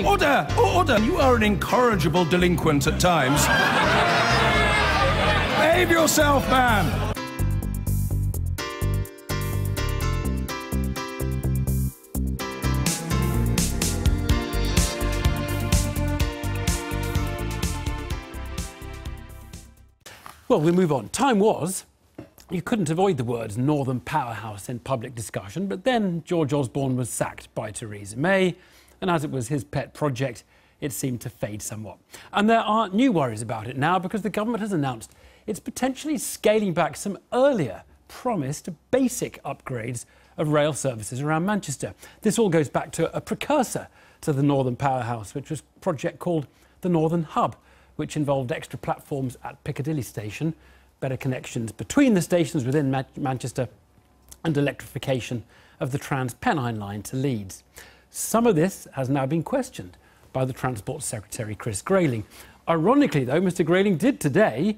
Order! Order! You are an incorrigible delinquent at times. Behave yourself, man! Well, we move on. Time was, you couldn't avoid the words Northern Powerhouse in public discussion, but then George Osborne was sacked by Theresa May, and as it was his pet project, it seemed to fade somewhat. And there are new worries about it now because the government has announced it's potentially scaling back some earlier promised basic upgrades of rail services around Manchester. This all goes back to a precursor to the Northern Powerhouse, which was a project called the Northern Hub, which involved extra platforms at Piccadilly Station, better connections between the stations within Manchester, and electrification of the Trans-Pennine line to Leeds. Some of this has now been questioned by the Transport Secretary, Chris Grayling. Ironically, though, Mr Grayling did today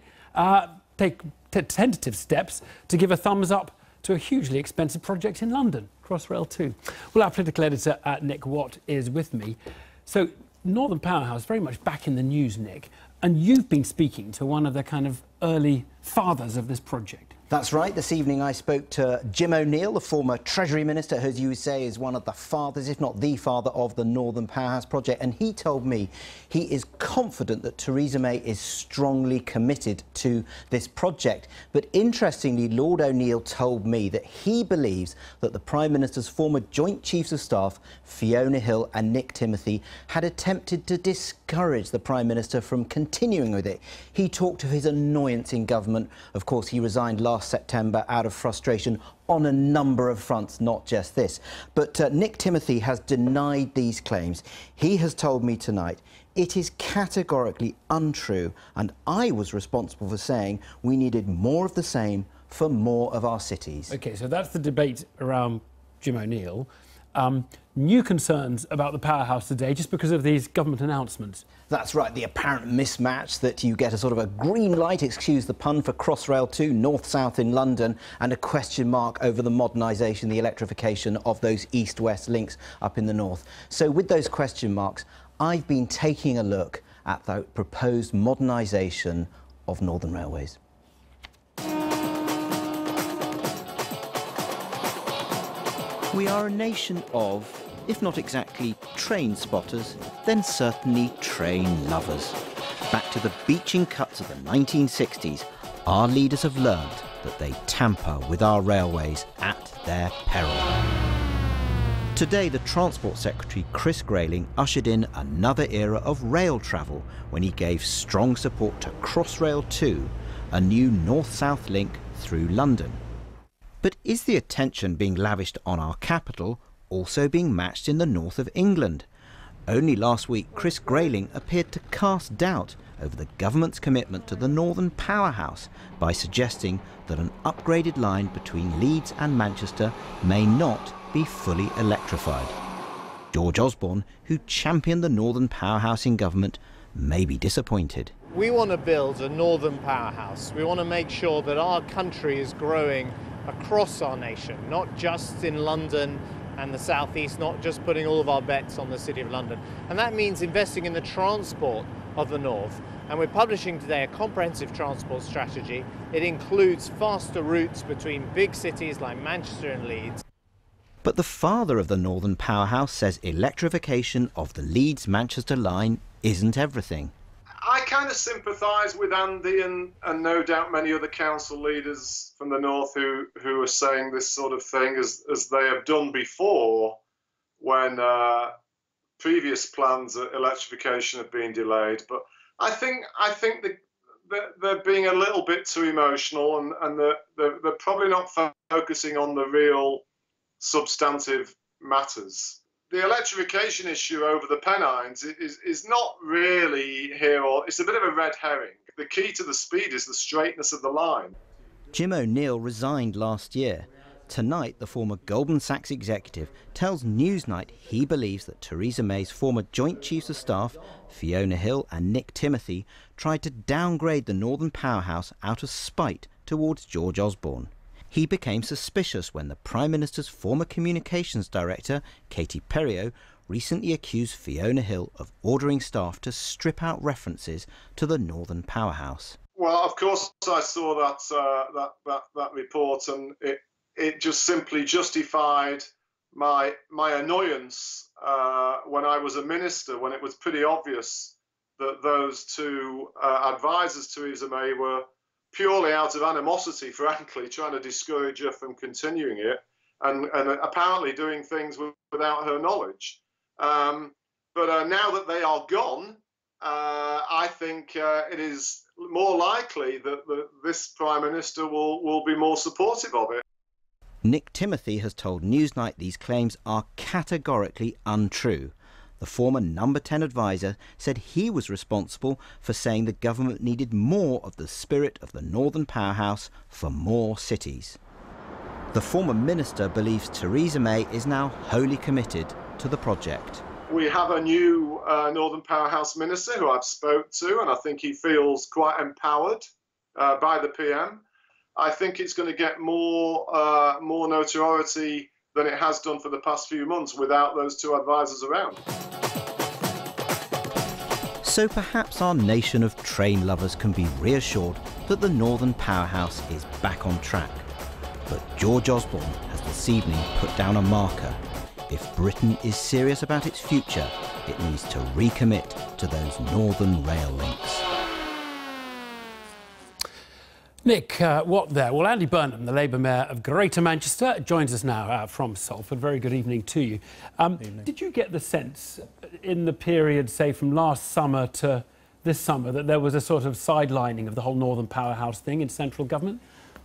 take tentative steps to give a thumbs up to a hugely expensive project in London, Crossrail 2. Well, our political editor, Nick Watt, is with me. So, Northern Powerhouse, very much back in the news, Nick, and you've been speaking to one of the kind of early fathers of this project. That's right. This evening I spoke to Jim O'Neill, the former Treasury Minister, who, as you say, is one of the fathers, if not the father, of the Northern Powerhouse project. And he told me he is confident that Theresa May is strongly committed to this project. But interestingly, Lord O'Neill told me that he believes that the Prime Minister's former Joint Chiefs of Staff, Fiona Hill and Nick Timothy, had attempted to discourage the Prime Minister from continuing with it. He talked of his annoyance in government. Of course, he resigned last September out of frustration on a number of fronts, not just this. But Nick Timothy has denied these claims. He has told me tonight it is categorically untrue, and I was responsible for saying we needed more of the same for more of our cities. OK, so that's the debate around Jim O'Neill. New concerns about the Powerhouse today just because of these government announcements. That's right, the apparent mismatch that you get a sort of a green light, excuse the pun, for Crossrail 2, north-south in London, and a question mark over the modernisation, the electrification of those east-west links up in the north. So with those question marks, I've been taking a look at the proposed modernisation of Northern Railways. We are a nation of, if not exactly train spotters, then certainly train lovers. Back to the beaching cuts of the 1960s, our leaders have learned that they tamper with our railways at their peril. Today, the Transport Secretary, Chris Grayling, ushered in another era of rail travel when he gave strong support to Crossrail 2, a new north-south link through London. But is the attention being lavished on our capital also being matched in the north of England? Only last week, Chris Grayling appeared to cast doubt over the government's commitment to the Northern Powerhouse by suggesting that an upgraded line between Leeds and Manchester may not be fully electrified. George Osborne, who championed the Northern Powerhouse in government, may be disappointed. We want to build a Northern Powerhouse. We want to make sure that our country is growing across our nation, not just in London and the southeast, not just putting all of our bets on the City of London. And that means investing in the transport of the north. And we're publishing today a comprehensive transport strategy. It includes faster routes between big cities like Manchester and Leeds. But the father of the Northern Powerhouse says electrification of the Leeds-Manchester line isn't everything. I kind of sympathise with Andy and no doubt many other council leaders from the north who are saying this sort of thing as they have done before when previous plans of electrification have been delayed. But I think they're being a little bit too emotional and they're probably not focusing on the real substantive matters. The electrification issue over the Pennines is not really here, or it's a bit of a red herring. The key to the speed is the straightness of the line. Jim O'Neill resigned last year. Tonight, the former Goldman Sachs executive tells Newsnight he believes that Theresa May's former Joint Chiefs of Staff, Fiona Hill and Nick Timothy, tried to downgrade the Northern Powerhouse out of spite towards George Osborne. He became suspicious when the Prime Minister's former communications director, Katie Perriot, recently accused Fiona Hill of ordering staff to strip out references to the Northern Powerhouse. Well, of course, I saw that report, and it just simply justified my annoyance when I was a minister, when it was pretty obvious that those two advisors to Theresa May were purely out of animosity, frankly, trying to discourage her from continuing it, and apparently doing things without her knowledge. But now that they are gone, I think it is more likely that this Prime Minister will be more supportive of it. Nick Timothy has told Newsnight these claims are categorically untrue. The former number 10 advisor said he was responsible for saying the government needed more of the spirit of the Northern Powerhouse for more cities. The former minister believes Theresa May is now wholly committed to the project. We have a new Northern Powerhouse minister who I've spoke to, and I think he feels quite empowered by the PM. I think it's going to get more notoriety than it has done for the past few months without those two advisors around. So perhaps our nation of train lovers can be reassured that the Northern Powerhouse is back on track. But George Osborne has this evening put down a marker. If Britain is serious about its future, it needs to recommit to those northern rail links. Nick, what there? Well, Andy Burnham, the Labour Mayor of Greater Manchester, joins us now from Salford. Very good evening to you. Did you get the sense in the period, say, from last summer to this summer, that there was a sort of sidelining of the whole Northern Powerhouse thing in central government?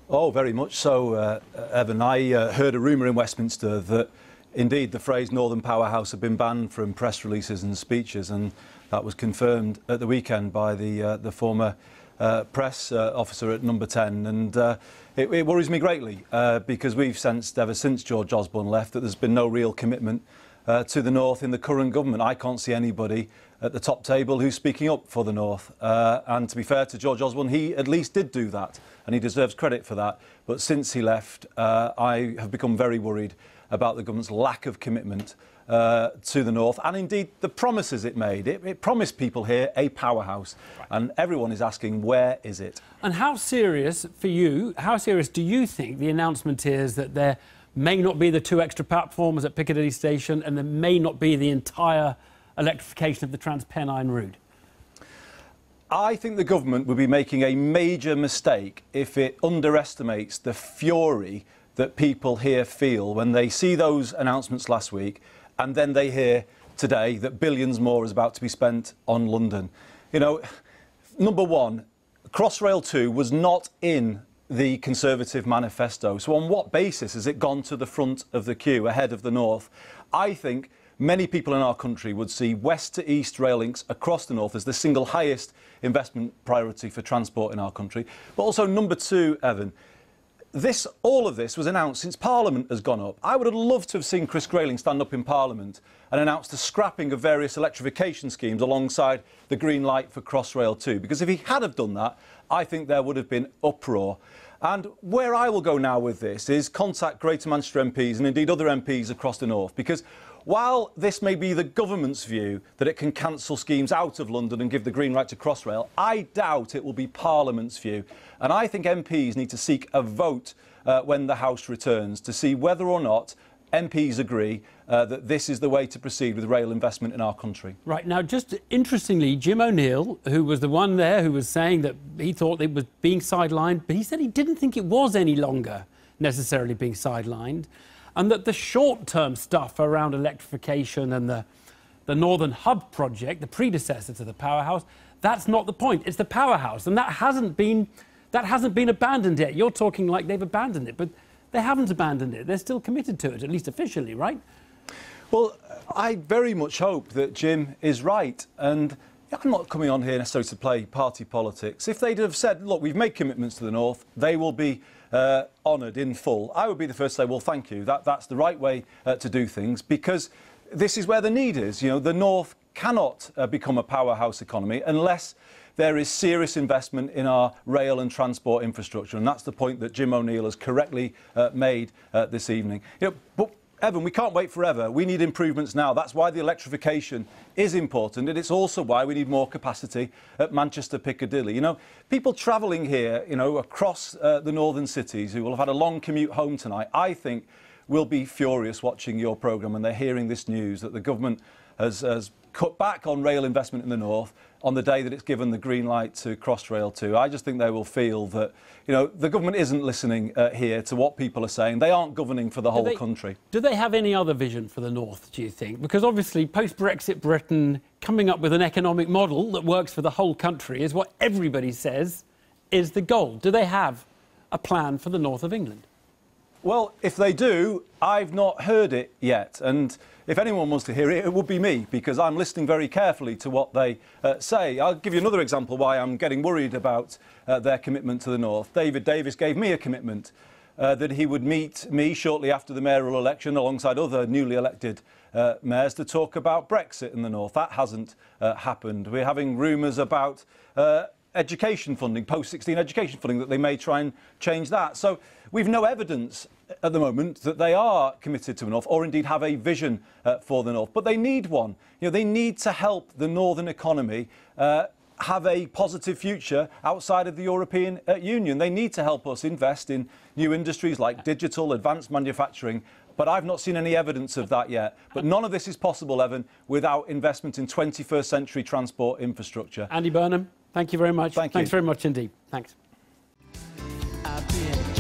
Oh, very much so, Evan. I heard a rumour in Westminster that indeed the phrase Northern Powerhouse had been banned from press releases and speeches, and that was confirmed at the weekend by the former press officer at number 10, and it worries me greatly because we've sensed ever since George Osborne left that there's been no real commitment to the North in the current government. I can't see anybody at the top table who's speaking up for the North, and to be fair to George Osborne, he at least did do that, and he deserves credit for that. But since he left, I have become very worried about the government's lack of commitment to the North, and indeed the promises it made. It promised people here a powerhouse, and everyone is asking, where is it? And how serious, for you, how serious do you think the announcement is that there may not be the 2 extra platforms at Piccadilly Station, and there may not be the entire electrification of the Transpennine route? I think the government would be making a major mistake if it underestimates the fury that people here feel when they see those announcements last week, and then they hear today that billions more is about to be spent on London. You know, number one, Crossrail 2 was not in the Conservative manifesto. So on what basis has it gone to the front of the queue ahead of the North? I think many people in our country would see west to east rail links across the North as the single highest investment priority for transport in our country. But also number two, Evan, all of this was announced since Parliament has gone up. I would have loved to have seen Chris Grayling stand up in Parliament and announce the scrapping of various electrification schemes alongside the green light for Crossrail 2, because if he had have done that, I think there would have been uproar. And where I will go now with this is contact Greater Manchester MPs and indeed other MPs across the North, because while this may be the government's view that it can cancel schemes out of London and give the green light to Crossrail, I doubt it will be Parliament's view. And I think MPs need to seek a vote when the House returns to see whether or not MPs agree that this is the way to proceed with rail investment in our country. Right, now just interestingly, Jim O'Neill, who was the one there who was saying that he thought it was being sidelined, but he said he didn't think it was any longer necessarily being sidelined, and that the short-term stuff around electrification and the Northern Hub project, the predecessor to the powerhouse, that's not the point. It's the powerhouse, and that hasn't been abandoned yet. You're talking like they've abandoned it, but they haven't abandoned it. They're still committed to it, at least officially, right? Well, I very much hope that Jim is right, and I'm not coming on here necessarily to play party politics. If they'd have said, look, we've made commitments to the North, they will be honoured in full, I would be the first to say, well, thank you. That's the right way to do things, because this is where the need is. You know, the North cannot become a powerhouse economy unless there is serious investment in our rail and transport infrastructure, and that's the point that Jim O'Neill has correctly made this evening. You know, but Evan, we can't wait forever. We need improvements now. That's why the electrification is important, and it's also why we need more capacity at Manchester Piccadilly. You know, people travelling here, you know, across the northern cities who will have had a long commute home tonight, I think will be furious watching your programme when they're hearing this news that the government has cut back on rail investment in the north on the day that it's given the green light to Crossrail 2. I just think they will feel that, you know, the government isn't listening here to what people are saying. They aren't governing for the whole country. Do they have any other vision for the north, do you think? Because obviously post-Brexit Britain coming up with an economic model that works for the whole country is what everybody says is the goal. Do they have a plan for the north of England? Well, if they do, I've not heard it yet. And if anyone wants to hear it, it would be me, because I'm listening very carefully to what they say. I'll give you another example why I'm getting worried about their commitment to the north. David Davis gave me a commitment that he would meet me shortly after the mayoral election alongside other newly elected mayors to talk about Brexit in the north. That hasn't happened. We're having rumours about education funding, post-16 education funding, that they may try and change that. So we've no evidence at the moment that they are committed to the north or indeed have a vision for the north. But they need one. You know, they need to help the northern economy have a positive future outside of the European Union. They need to help us invest in new industries like digital, advanced manufacturing. But I've not seen any evidence of that yet. But none of this is possible, Evan, without investment in 21st century transport infrastructure. Andy Burnham, thank you very much. Thanks very much indeed. Thanks. I've been